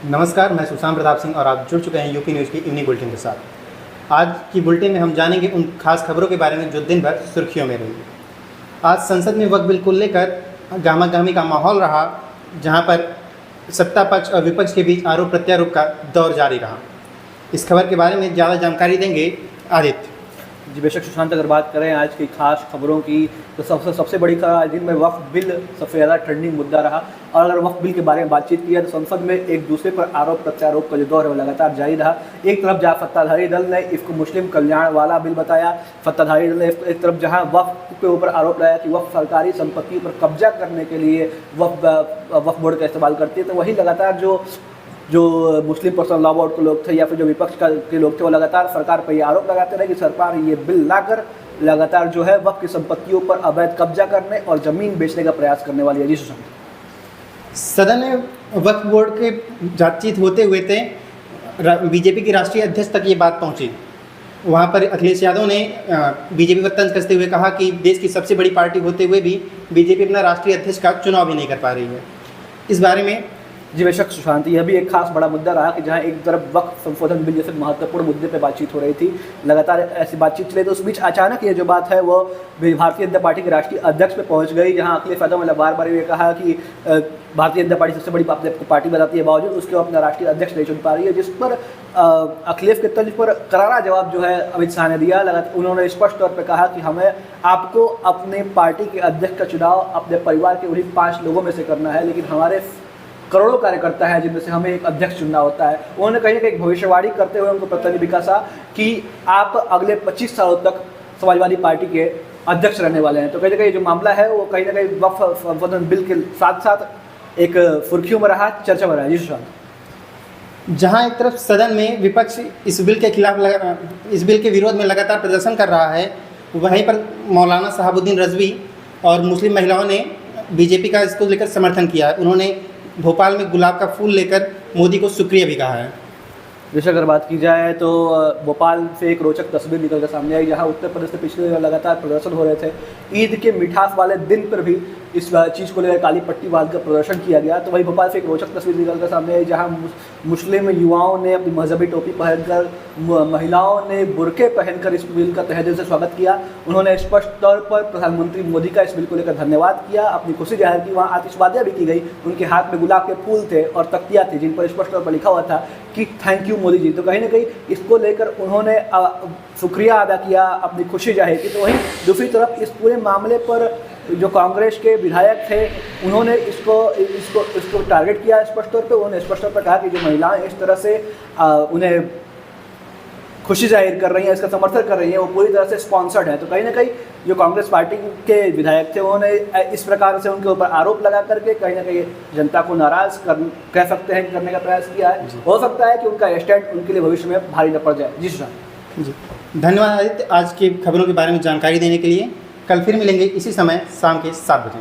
नमस्कार, मैं सुशांत प्रताप सिंह और आप जुड़ चुके हैं यूपी न्यूज़ की इवनिंग बुलेटिन के साथ। आज की बुलेटिन में हम जानेंगे उन खास खबरों के बारे में जो दिन भर सुर्खियों में रही। आज संसद में वक्फ बिल को लेकर गहमा-गहमी का माहौल रहा, जहां पर सत्ता पक्ष और विपक्ष के बीच आरोप प्रत्यारोप का दौर जारी रहा। इस खबर के बारे में ज़्यादा जानकारी देंगे आदित्य। जी बेशक सुशांत, अगर बात करें आज की खास खबरों की तो सबसे बड़ी खबर आज दिन में वक्फ बिल सबसे ज़्यादा ट्रेंडिंग मुद्दा रहा। और अगर वक्फ बिल के बारे में बातचीत की है तो संसद में एक दूसरे पर आरोप प्रत्यारोप का जो दौर है वो लगातार जारी रहा। एक तरफ जहाँ सत्ताधारी दल ने इसको मुस्लिम कल्याण वाला बिल बताया, सत्ताधारी दल ने एक तरफ जहाँ वक्फ के ऊपर आरोप लगाया कि वक्फ सरकारी संपत्ति पर कब्जा करने के लिए वक्फ बोर्ड का इस्तेमाल करती है, तो वही लगातार जो मुस्लिम पर्सनल लॉ बोर्ड के लोग थे या फिर जो विपक्ष के लोग थे वो लगातार सरकार पर ये आरोप लगाते रहे कि सरकार ये बिल लाकर लगातार जो है वक्फ की संपत्तियों पर अवैध कब्जा करने और ज़मीन बेचने का प्रयास करने वाली है। जी सुशांत, सदन में वक्फ बोर्ड के बातचीत होते हुए थे, बीजेपी के राष्ट्रीय अध्यक्ष तक ये बात पहुंची। वहाँ पर अखिलेश यादव ने बीजेपी पर तंज कसते हुए कहा कि देश की सबसे बड़ी पार्टी होते हुए भी बीजेपी अपना राष्ट्रीय अध्यक्ष का चुनाव भी नहीं कर पा रही है। इस बारे में जी बेशक सुशांत, यह भी एक खास बड़ा मुद्दा रहा कि जहां एक तरफ वक्फ संशोधन बिल जैसे महत्वपूर्ण मुद्दे पे बातचीत हो रही थी, लगातार ऐसी बातचीत चले, तो उस बीच अचानक ये जो बात है वो भारतीय जनता पार्टी के राष्ट्रीय अध्यक्ष पे पहुंच गई, जहां अखिलेश यादव ने बार बार ये कहा कि भारतीय जनता पार्टी सबसे बड़ी पार्टी बताती है, बावजूद उसके अपना राष्ट्रीय अध्यक्ष नहीं चुन पा रही है, जिस पर अखिलेश के तंज पर करारा जवाब जो है अमित शाह ने दिया। उन्होंने स्पष्ट तौर पर कहा कि हमें आपको अपने पार्टी के अध्यक्ष का चुनाव अपने परिवार के उन्हीं 5 लोगों में से करना है, लेकिन हमारे करोड़ों कार्यकर्ता है जिनमें से हमें एक अध्यक्ष चुनना होता है। उन्होंने कहीं ना कहीं भविष्यवाणी करते हुए उनको प्रत्यय विकासा कि आप अगले 25 सालों तक समाजवादी पार्टी के अध्यक्ष रहने वाले हैं। तो कहीं ना कहीं जो मामला है वो कहीं ना कहीं वक्फ संशोधन बिल के साथ साथ एक सुर्खियों में रहा, चर्चा में रहा। जी सुशांत, जहां एक तरफ सदन में विपक्ष इस बिल के खिलाफ इस बिल के विरोध में लगातार प्रदर्शन कर रहा है, वहीं पर मौलाना शहाबुद्दीन रज़वी और मुस्लिम महिलाओं ने बीजेपी का इसको लेकर समर्थन किया है। उन्होंने भोपाल में गुलाब का फूल लेकर मोदी को शुक्रिया भी कहा है। जैसे अगर बात की जाए तो भोपाल से एक रोचक तस्वीर निकल कर सामने आई, जहां उत्तर प्रदेश से पिछले दिनों लगातार प्रदर्शन हो रहे थे। ईद के मिठास वाले दिन पर भी इस चीज़ को लेकर काली पट्टी बांधकर प्रदर्शन किया गया। तो वही भोपाल से एक रोचक तस्वीर निकल कर सामने आई, जहां मुस्लिम युवाओं ने अपनी मजहबी टोपी पहनकर, महिलाओं ने बुरके पहनकर इस बिल का तहे दिल से स्वागत किया। उन्होंने स्पष्ट तौर पर प्रधानमंत्री मोदी का इस बिल को लेकर धन्यवाद किया, अपनी खुशी जाहिर की। वहाँ आतिशबाजियाँ भी की गई, उनके हाथ में गुलाब के फूल थे और तख्तियाँ थी जिन पर स्पष्ट तौर पर लिखा हुआ था कि थैंक यू मोदी जी। तो कहीं ना कहीं इसको लेकर उन्होंने शुक्रिया अदा किया, अपनी खुशी जाहिर की। तो वहीं दूसरी तरफ इस पूरे मामले पर जो कांग्रेस के विधायक थे उन्होंने इसको टारगेट किया स्पष्ट तौर पे। उन्होंने स्पष्ट तौर पर कहा कि जो महिलाएं इस तरह से उन्हें खुशी जाहिर कर रही हैं, इसका समर्थन कर रही हैं, वो पूरी तरह से स्पॉन्सर्ड है। तो कहीं ना कहीं जो कांग्रेस पार्टी के विधायक थे उन्होंने इस प्रकार से उनके ऊपर आरोप लगा करके कहीं ना कहीं जनता को नाराज़ कह सकते हैं करने का प्रयास किया है। हो सकता है कि उनका स्टैंड उनके लिए भविष्य में भारी न पड़ जाए। जी सुशांत। जी धन्यवाद आदित्य, आज की खबरों के बारे में जानकारी देने के लिए। कल फिर मिलेंगे इसी समय शाम के 7 बजे।